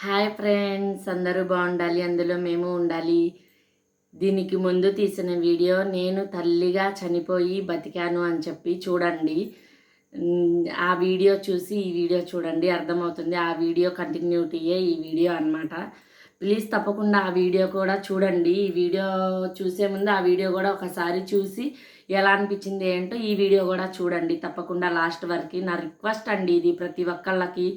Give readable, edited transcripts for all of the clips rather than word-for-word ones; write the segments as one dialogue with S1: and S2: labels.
S1: Hi friends, అందరూ బాగుండాలి, అందులో మేము ఉండాలి. దీనికి ముందు తీసిన వీడియో నేను తల్లిగా చనిపోయి బతికాను అని చెప్పి చూడండి. ఆ వీడియో చూసి ఈ వీడియో చూడండి, అర్థమవుతుంది. ఆ వీడియో కంటిన్యూటీయే ఈ వీడియో అనమాట. ప్లీజ్ తప్పకుండా ఆ వీడియో కూడా చూడండి. ఈ వీడియో చూసే ముందు ఆ వీడియో కూడా ఒకసారి చూసి ఎలా అనిపించింది ఏంటో ఈ వీడియో కూడా చూడండి తప్పకుండా లాస్ట్ వరకు. నా రిక్వెస్ట్ అండి ఇది, ప్రతి ఒక్కళ్ళకి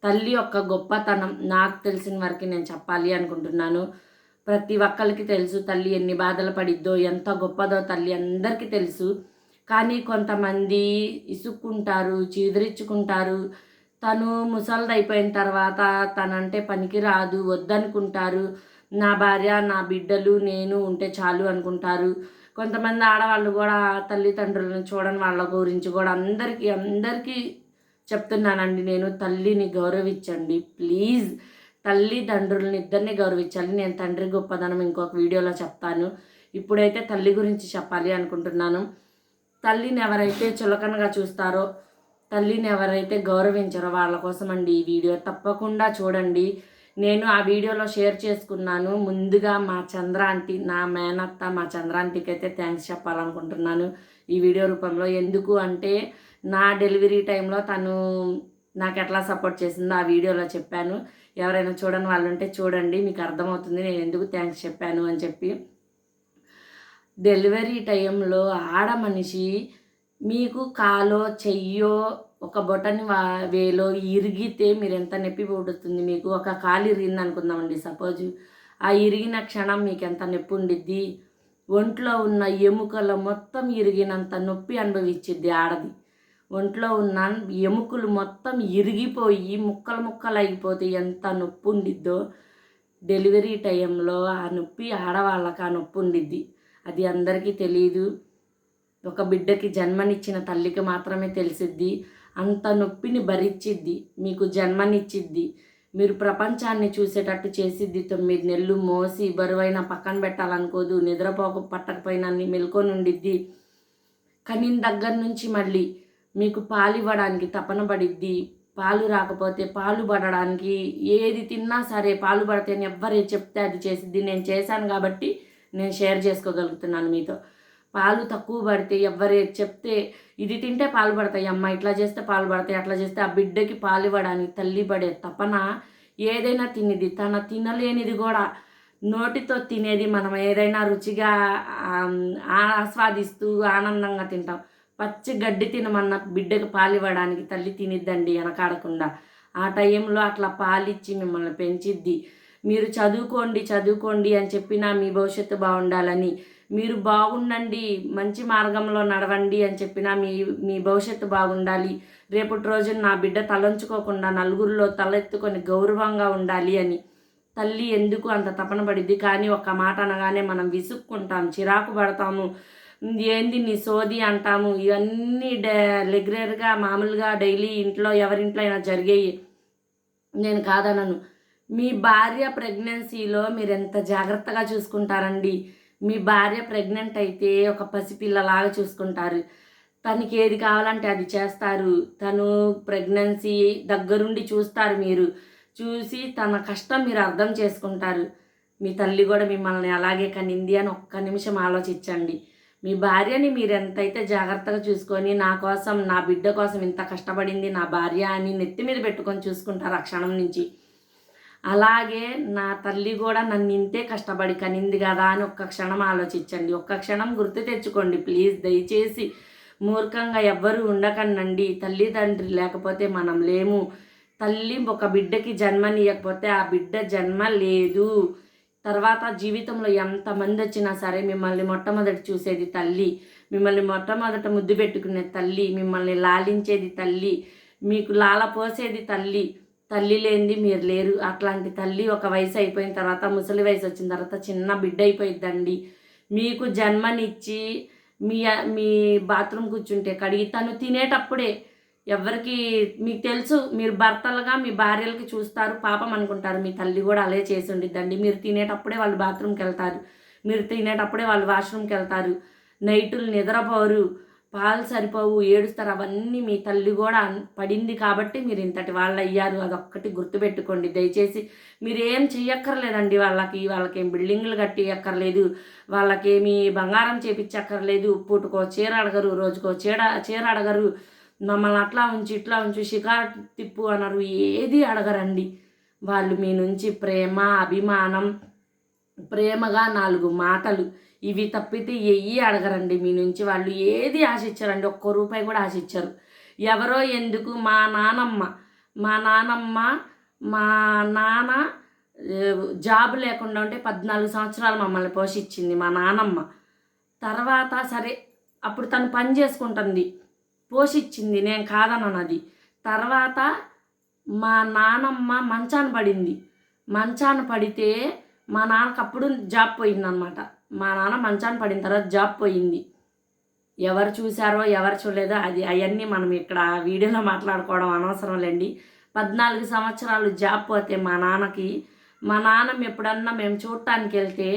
S1: తల్లి యొక్క గొప్పతనం నాకు తెలిసిన వరకు నేను చెప్పాలి అనుకుంటున్నాను. ప్రతి ఒక్కరికి తెలుసు తల్లి ఎన్ని బాధలు పడిద్దో, ఎంత గొప్పదో తల్లి అందరికీ తెలుసు. కానీ కొంతమంది ఇసుక్కుంటారు, చీదరించుకుంటారు. తను ముసలిదైపోయిన తర్వాత తనంటే పనికి రాదు, వద్దనుకుంటారు. నా భార్య, నా బిడ్డలు, నేను ఉంటే చాలు అనుకుంటారు. కొంతమంది ఆడవాళ్ళు కూడా తల్లిదండ్రులను చూడని వాళ్ళ గురించి కూడా అందరికీ చెప్తున్నానండి నేను. తల్లిని గౌరవించండి ప్లీజ్. తల్లిదండ్రులని ఇద్దరిని గౌరవించాలి. నేను తండ్రి గొప్పదనం ఇంకొక వీడియోలో చెప్తాను. ఇప్పుడైతే తల్లి గురించి చెప్పాలి అనుకుంటున్నాను. తల్లిని ఎవరైతే చులకనగా చూస్తారో, తల్లిని ఎవరైతే గౌరవించారో వాళ్ళ కోసం అండి ఈ వీడియో. తప్పకుండా చూడండి. నేను ఆ వీడియోలో షేర్ చేసుకున్నాను. ముందుగా మా చంద్ర ఆంటీ, నా మేనత్త మా చంద్ర ఆంటీకి అయితే థ్యాంక్స్ చెప్పాలనుకుంటున్నాను ఈ వీడియో రూపంలో. ఎందుకు అంటే నా డెలివరీ టైంలో తను నాకు ఎట్లా సపోర్ట్ చేసిందో ఆ వీడియోలో చెప్పాను. ఎవరైనా చూడని వాళ్ళు ఉంటే చూడండి, మీకు అర్థమవుతుంది నేను ఎందుకు థ్యాంక్స్ చెప్పాను అని చెప్పి. డెలివరీ టైంలో ఆడ మనిషి మీకు కాలో చెయ్యో ఒక బొటని వేలో ఇరిగితే మీరు ఎంత నొప్పి పుడుతుంది. మీకు ఒక కాలు ఇరిగింది అనుకుందామండి సపోజ్. ఆ ఇరిగిన క్షణం మీకు ఎంత నొప్పి ఉండిద్ది. ఒంట్లో ఉన్న ఎముకల మొత్తం ఇరిగినంత నొప్పి అనుభవించిద్ది ఆడది. ఒంట్లో ఉన్న ఎముకలు మొత్తం ఇరిగిపోయి ముక్కలు ముక్కలు అయిపోతే ఎంత నొప్పి ఉండిద్దో డెలివరీ టైంలో ఆ నొప్పి ఆడవాళ్ళకి ఆ నొప్పి ఉండిద్ది. అది అందరికీ తెలియదు. ఒక బిడ్డకి జన్మనిచ్చిన తల్లికి మాత్రమే తెలిసిద్ది. అంత నొప్పిని భరించిద్ది, మీకు జన్మనిచ్చిద్ది, మీరు ప్రపంచాన్ని చూసేటట్టు చేసిద్ది. 9 నెలలు మోసి బరువైన పక్కన పెట్టాలనుకోదు, పట్టకపోయినా మెలుకొని ఉండిద్ది. కనిన దగ్గర నుంచి మళ్ళీ మీకు పాలు ఇవ్వడానికి తపన పడిద్ది. పాలు రాకపోతే పాలు పడడానికి ఏది తిన్నా సరే పాలు పడితే ఎవ్వరు చెప్తే అది చేసిద్ది. నేను చేశాను కాబట్టి నేను షేర్ చేసుకోగలుగుతున్నాను మీతో. పాలు తక్కువ పడితే ఎవ్వరు చెప్తే ఇది తింటే పాలు పడతాయి అమ్మ, ఇట్లా చేస్తే పాలు పడతాయి, అట్లా చేస్తే ఆ బిడ్డకి పాలు ఇవ్వడానికి తల్లి పడే తపన ఏదైనా తినేది. తన తినలేనిది కూడా నోటితో తినేది మనం ఏదైనా రుచిగా ఆస్వాదిస్తూ ఆనందంగా తింటాం. పచ్చి గడ్డి తినమన్న బిడ్డకు పాలు ఇవ్వడానికి తల్లి తినిద్దండి వెనకాడకుండా. ఆ టైంలో అట్లా పాలిచ్చి మిమ్మల్ని పెంచిద్ది. మీరు చదువుకోండి అని చెప్పినా మీ భవిష్యత్తు బాగుండాలని, మీరు బాగుండండి మంచి మార్గంలో నడవండి అని చెప్పినా మీ భవిష్యత్తు బాగుండాలి. రేపటి రోజున నా బిడ్డ తలంచుకోకుండా నలుగురిలో తలెత్తుకొని గౌరవంగా ఉండాలి అని తల్లి ఎందుకు అంత తపన పడిద్ది. కానీ ఒక్క మాట అనగానే మనం విసుక్కుంటాం, చిరాకు పడతాము. ఏంది నీ సోది అంటాము. ఇవన్నీ రెగ్యులర్గా మామూలుగా డైలీ ఇంట్లో ఎవరింట్లో అయినా జరిగేవి, నేను కాదనను. మీ భార్య ప్రెగ్నెన్సీలో మీరు ఎంత జాగ్రత్తగా చూసుకుంటారండి. మీ భార్య ప్రెగ్నెంట్ అయితే ఒక పసిపిల్లలాగా చూసుకుంటారు. తనకి ఏది కావాలంటే అది చేస్తారు. తను ప్రెగ్నెన్సీ దగ్గరుండి చూస్తారు. మీరు చూసి తన కష్టం మీరు అర్థం చేసుకుంటారు. మీ తల్లి కూడా మిమ్మల్ని అలాగే కనింది అని ఒక్క నిమిషం ఆలోచించండి. మీ భార్యని మీరు ఎంతైతే జాగ్రత్తగా చూసుకొని, నా కోసం నా బిడ్డ కోసం ఇంత కష్టపడింది నా భార్య అని నెత్తి మీద పెట్టుకొని చూసుకుంటారు ఆ క్షణం నుంచి. అలాగే నా తల్లి కూడా నన్ను ఇంతే కష్టపడి కనింది కదా అని ఒక్క క్షణం ఆలోచించండి. ఒక్క క్షణం గుర్తు తెచ్చుకోండి ప్లీజ్. దయచేసి మూర్ఖంగా ఎవ్వరూ ఉండకండి. తల్లిదండ్రి లేకపోతే మనం లేము. తల్లి ఒక బిడ్డకి జన్మనియకపోతే ఆ బిడ్డ జన్మ లేదు. తర్వాత జీవితంలో ఎంతమంది వచ్చినా సరే మిమ్మల్ని మొట్టమొదటి చూసేది తల్లి. మిమ్మల్ని మొట్టమొదట ముద్దు పెట్టుకునే తల్లి, మిమ్మల్ని లాలించేది తల్లి, మీకు లాల పోసేది తల్లి. తల్లి లేనిది మీరు లేరు. అట్లాంటి తల్లి ఒక వయసు అయిపోయిన తర్వాత, ముసలి వయసు వచ్చిన తర్వాత చిన్న బిడ్డ అయిపోయిద్దండి. మీకు జన్మనిచ్చి మీ బాత్రూమ్ కూర్చుంటే కడిగి తను తినేటప్పుడే ఎవరికి మీకు తెలుసు, మీరు భర్తలుగా మీ భార్యలకి చూస్తారు, పాపం అనుకుంటారు. మీ తల్లి కూడా అలే చేసి ఉండిద్దండి. మీరు తినేటప్పుడే వాళ్ళు బాత్రూమ్కి వెళ్తారు, మీరు తినేటప్పుడే వాళ్ళు వాష్రూమ్కి వెళ్తారు, నైటులు నిద్రపోరు, పాలు సరిపోవు, ఏడుస్తారు. అవన్నీ మీ తల్లి కూడా పడింది కాబట్టి మీరు ఇంతటి వాళ్ళు అయ్యారు. అదొక్కటి గుర్తుపెట్టుకోండి దయచేసి. మీరేం చెయ్యక్కర్లేదండి వాళ్ళకేం బిల్డింగ్లు కట్టియక్కర్లేదు, వాళ్ళకేమి బంగారం చేపించక్కర్లేదు. పూటకో చీర అడగరు, రోజుకో చీర అడగరు, మమ్మల్ని అట్లా ఉంచి ఇట్లా ఉంచి షికారు తిప్పు అనరు, ఏది అడగరండి. వాళ్ళు మీ నుంచి ప్రేమ, అభిమానం, ప్రేమగా 4 మాటలు ఇవి తప్పితే ఎయ్యి అడగరండి మీ నుంచి. వాళ్ళు ఏది ఆశించరండి, ఒక్క రూపాయి కూడా ఆశించరు. ఎవరో ఎందుకు మా నానమ్మ మా నాన్న జాబ్ లేకుండా ఉంటే 14 సంవత్సరాలు మమ్మల్ని పోషించింది మా నానమ్మ. తర్వాత సరే అప్పుడు తను పని చేసుకుంటుంది, పోషించింది, నేను కాదన్నది. తర్వాత మా నానమ్మ మంచాన పడితే మా నాన్నకు అప్పుడు జాబ్ పోయిందనమాట. మా నాన్న మంచాన పడిన తర్వాత జాబ్ పోయింది. ఎవరు చూశారో ఎవరు చూడలేదో అవన్నీ మనం ఇక్కడ వీడియోలో మాట్లాడుకోవడం అనవసరం లేండి. 14 సంవత్సరాలు జాబ్ పోతే మా నాన్నమ్మ ఎప్పుడన్నా మేము చూడటానికి వెళ్తే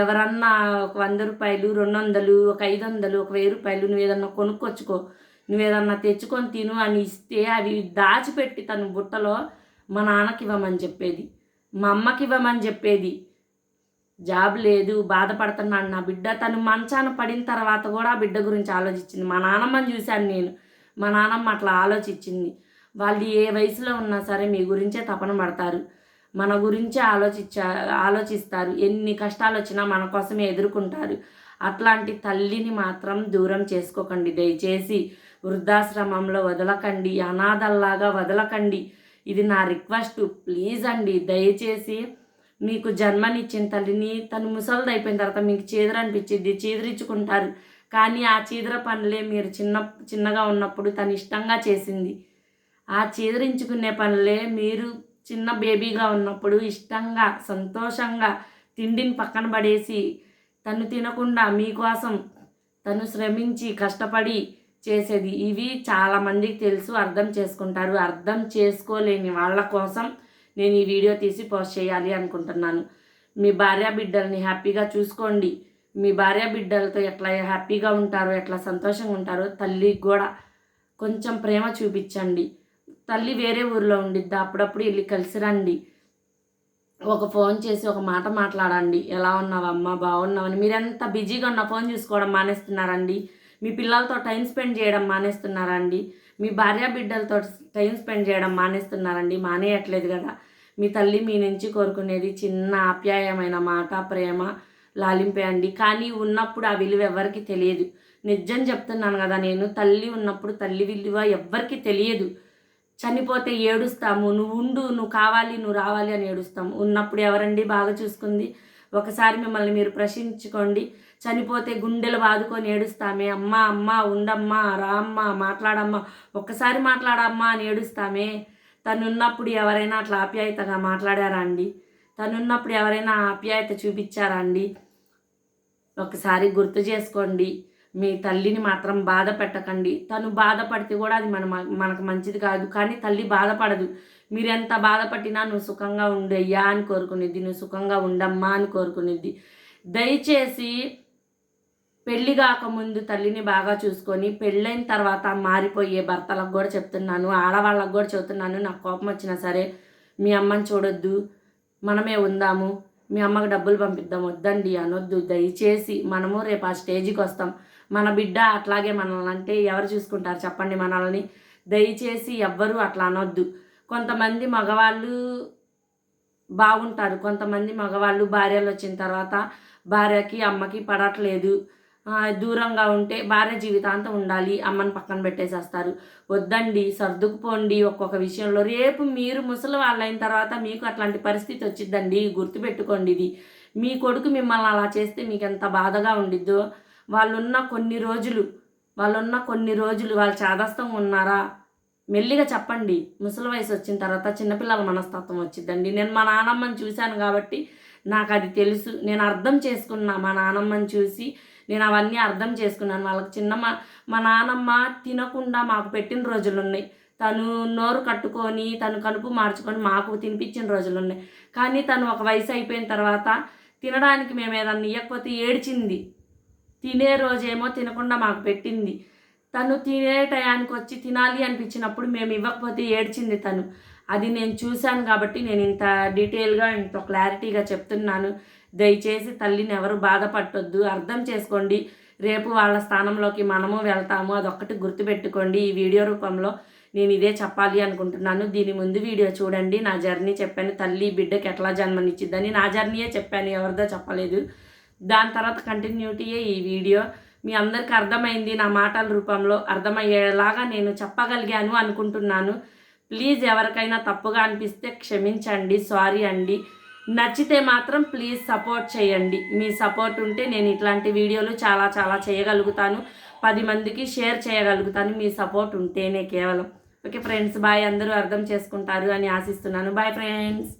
S1: ఎవరన్నా ఒక 100 రూపాయలు, 200, ఒక 500, ఒక 1000 రూపాయలు నువ్వేదన్నా కొనుక్కొచ్చుకో, నువ్వేదన్నా తెచ్చుకొని తిను అని ఇస్తే అవి దాచిపెట్టి తను బుట్టలో మా నాన్నకి ఇవ్వమని చెప్పేది, మా అమ్మకి ఇవ్వమని చెప్పేది. జాబ్ లేదు, బాధపడుతున్నాడు నా బిడ్డ. తను మంచాన పడిన తర్వాత కూడా బిడ్డ గురించి ఆలోచించింది. మా నాన్నమ్మని చూశాను నేను, మా నాన్నమ్మ అట్లా ఆలోచించింది. వాళ్ళు ఏ వయసులో ఉన్నా సరే మీ గురించే తపన పడతారు, మన గురించే ఆలోచిస్తారు. ఎన్ని కష్టాలు వచ్చినా మన కోసమే ఎదుర్కొంటారు. అట్లాంటి తల్లిని మాత్రం దూరం చేసుకోకండి దయచేసి. వృద్ధాశ్రమంలో వదలకండి, అనాథల్లాగా వదలకండి. ఇది నా రిక్వెస్ట్, ప్లీజ్ అండి దయచేసి. మీకు జన్మనిచ్చిన తల్లిని తను ముసలిది అయిపోయిన తర్వాత మీకు చీదర అనిపించింది, చీదరించుకుంటారు. కానీ ఆ చీదర పనులే మీరు చిన్నగా ఉన్నప్పుడు తను ఇష్టంగా చేసింది. ఆ చీదరించుకునే పనులే మీరు చిన్న బేబీగా ఉన్నప్పుడు ఇష్టంగా సంతోషంగా తిండిని పక్కన పడేసి తను తినకుండా మీకోసం తను శ్రమించి కష్టపడి చేసేది. ఇవి చాలామందికి తెలుసు, అర్థం చేసుకుంటారు. అర్థం చేసుకోలేని వాళ్ళ కోసం నేను ఈ వీడియో తీసి పోస్ట్ చేయాలి అనుకుంటున్నాను. మీ భార్య బిడ్డల్ని హ్యాపీగా చూసుకోండి. మీ భార్య బిడ్డలతో ఎట్లా హ్యాపీగా ఉంటారో, ఎట్లా సంతోషంగా ఉంటారో తల్లికి కూడా కొంచెం ప్రేమ చూపించండి. తల్లి వేరే ఊరిలో ఉండిద్దా, అప్పుడప్పుడు వెళ్ళి కలిసి రండి. ఒక ఫోన్ చేసి ఒక మాట మాట్లాడండి, ఎలా ఉన్నావమ్మా, బాగున్నావని. మీరెంత బిజీగా ఉన్న ఫోన్ చూసుకోవడం మానేస్తున్నారండి? మీ పిల్లలతో టైం స్పెండ్ చేయడం మానేస్తున్నారండి? మీ భార్య బిడ్డలతో టైం స్పెండ్ చేయడం మానేస్తున్నారండి? మానేయట్లేదు కదా. మీ తల్లి మీ నుంచి కోరుకునేది చిన్న ఆప్యాయమైన మాట, ప్రేమ, లాలింపే అండి. కానీ ఉన్నప్పుడు ఆ విలువ ఎవరికి తెలియదు. నిజం చెప్తున్నాను కదా నేను. తల్లి ఉన్నప్పుడు తల్లి విలువ ఎవ్వరికి తెలియదు. చనిపోతే ఏడుస్తాము, నువ్వు ఉండు, నువ్వు కావాలి, నువ్వు రావాలి అని ఏడుస్తాము. ఉన్నప్పుడు ఎవరండి బాగా చూసుకుంది? ఒకసారి మిమ్మల్ని మీరు ప్రశ్నించుకోండి. చనిపోతే గుండెలు బాదుకొని ఏడుస్తామే, అమ్మ అమ్మ ఉండమ్మా, రామ్మా, మాట్లాడమ్మా, ఒక్కసారి మాట్లాడమ్మా అని ఏడుస్తామే. తనున్నప్పుడు ఎవరైనా అట్లా ఆప్యాయతగా మాట్లాడారా అండి? తనున్నప్పుడు ఎవరైనా ఆప్యాయత చూపించారా అండి? ఒకసారి గుర్తు చేసుకోండి. మీ తల్లిని మాత్రం బాధ పెట్టకండి. తను బాధపడితే కూడా అది మనకు మంచిది కాదు. కానీ తల్లి బాధపడదు. మీరెంత బాధపడినా నువ్వు సుఖంగా ఉండయ్యా అని కోరుకునేది, నువ్వు సుఖంగా ఉండమ్మా అని కోరుకునేది. దయచేసి పెళ్ళి కాకముందు తల్లిని బాగా చూసుకొని పెళ్ళైన తర్వాత మారిపోయే భర్తలకు కూడా చెప్తున్నాను, ఆడవాళ్ళకు కూడా చెబుతున్నాను. నాకు కోపం వచ్చినా సరే మీ అమ్మని చూడొద్దు, మనమే ఉందాము, మీ అమ్మకి డబ్బులు పంపిద్దాం, వద్దండి అనొద్దు దయచేసి. మనము రేపు ఆ స్టేజ్కి వస్తాం. మన బిడ్డ అట్లాగే మనల్ని అంటే ఎవరు చూసుకుంటారు చెప్పండి మనల్ని? దయచేసి ఎవ్వరూ అట్లా అనొద్దు. కొంతమంది మగవాళ్ళు బాగుంటారు, కొంతమంది మగవాళ్ళు భార్యలు వచ్చిన తర్వాత భార్యకి అమ్మకి పడట్లేదు, దూరంగా ఉంటే భార్య జీవితాంతం ఉండాలి, అమ్మని పక్కన పెట్టేసేస్తారు. వద్దండి, సర్దుకుపోండి. ఒక్కొక్క విషయంలో రేపు మీరు ముసలి వాళ్ళైన తర్వాత మీకు అట్లాంటి పరిస్థితి వచ్చిద్దండి. గుర్తుపెట్టుకోండి ఇది. మీ కొడుకు మిమ్మల్ని అలా చేస్తే మీకు ఎంత బాధగా ఉండిద్దో. వాళ్ళున్న కొన్ని రోజులు వాళ్ళు చాదస్తంగా ఉన్నారా మెల్లిగా చెప్పండి. ముసలి వయసు వచ్చిన తర్వాత చిన్నపిల్లల మనస్తత్వం వచ్చిద్దండి. నేను మా నానమ్మని చూశాను కాబట్టి నాకు అది తెలుసు. నేను అర్థం చేసుకున్నా, మా నానమ్మని చూసి నేను అవన్నీ అర్థం చేసుకున్నాను. వాళ్ళకి మా నానమ్మ తినకుండా మాకు పెట్టిన రోజులు ఉన్నాయి. తను నోరు కట్టుకొని తను కడుపు మార్చుకొని మాకు తినిపించిన రోజులు ఉన్నాయి. కానీ తను ఒక వయసు అయిపోయిన తర్వాత తినడానికి మేము ఏదన్నా ఇవ్వకపోతే ఏడ్చింది. తినే రోజేమో తినకుండా మాకు పెట్టింది. తను తినే టయానికి వచ్చి తినాలి అనిపించినప్పుడు మేము ఇవ్వకపోతే ఏడ్చింది తను. అది నేను చూశాను కాబట్టి నేను ఇంత డీటెయిల్గా ఇంత క్లారిటీగా చెప్తున్నాను. దయచేసి తల్లిని ఎవరు బాధపట్టొద్దు, అర్థం చేసుకోండి. రేపు వాళ్ళ స్థానంలోకి మనము వెళ్తాము, అదొక్కటి గుర్తుపెట్టుకోండి. ఈ వీడియో రూపంలో నేను ఇదే చెప్పాలి అనుకుంటున్నాను. దీని ముందు వీడియో చూడండి, నా జర్నీ చెప్పాను. తల్లి బిడ్డకి ఎట్లా జన్మనిచ్చిద్దని నా జర్నీయే చెప్పాను, ఎవరిదో చెప్పలేదు. దాని తర్వాత కంటిన్యూటీయే ఈ వీడియో. మీ అందరికీ అర్థమైంది, నా మాటల రూపంలో అర్థమయ్యేలాగా నేను చెప్పగలిగాను అనుకుంటున్నాను. ప్లీజ్ ఎవరికైనా తప్పుగా అనిపిస్తే క్షమించండి, సారీ అండి. నచ్చితే మాత్రం ప్లీజ్ సపోర్ట్ చేయండి. మీ సపోర్ట్ ఉంటే నేను ఇట్లాంటి వీడియోలు చాలా చాలా చేయగలుగుతాను, 10 మందికి షేర్ చేయగలుగుతాను. మీ సపోర్ట్ ఉంటేనే కేవలం. Okay friends, bye. అందరూ అర్థం చేసుకుంటారు అని ఆశిస్తున్నాను. Bye friends.